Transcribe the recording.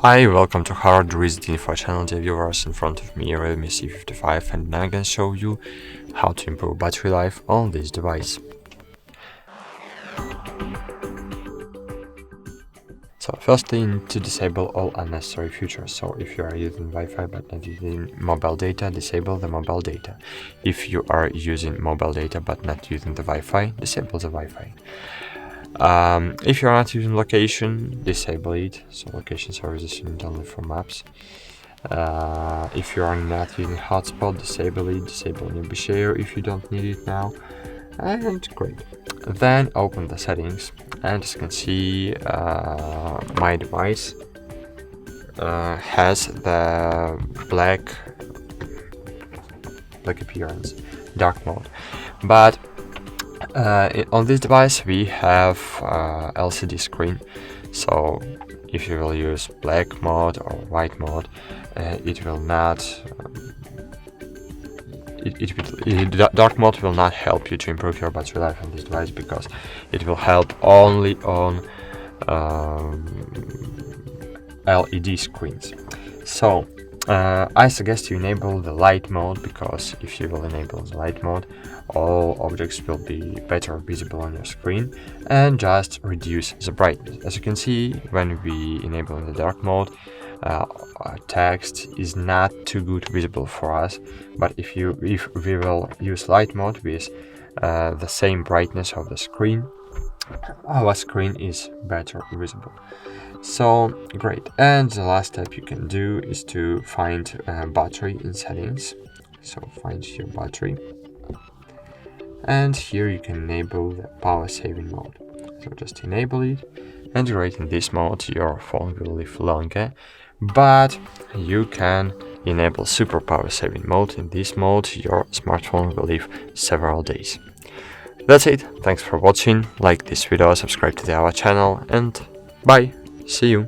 Hi, welcome to HardReset.Info channel, dear viewers. In front of me, Realme C55, and now I'm gonna show you how to improve battery life on this device. So firstly, you need to disable all unnecessary features. So if you are using Wi-Fi but not using mobile data, disable the mobile data. If you are using mobile data but not using the Wi-Fi, disable the Wi-Fi. If you're not using location, disable it. So location services you need only for maps. If you are not using hotspot, disable it. Disable nearby share if you don't need it now. And great. Then open the settings, and as you can see, my device has the black appearance, dark mode, but on this device we have LCD screen, so if you will use black mode or white mode, it will not dark mode will not help you to improve your battery life on this device, because it will help only on LED screens. So I suggest you enable the light mode, because if you will enable the light mode, all objects will be better visible on your screen, and just reduce the brightness. As you can see, when we enable the dark mode, text is not too good visible for us, but if we will use light mode with the same brightness of the screen, our screen is better visible. So great. And the last step you can do is to find battery in settings. So find your battery, and here you can enable the power saving mode. So just enable it, and great. In this mode your phone will live longer, but you can enable super power saving mode. In this mode your smartphone will live several days. That's it. Thanks for watching. Like this video, subscribe to our channel, and bye. See you.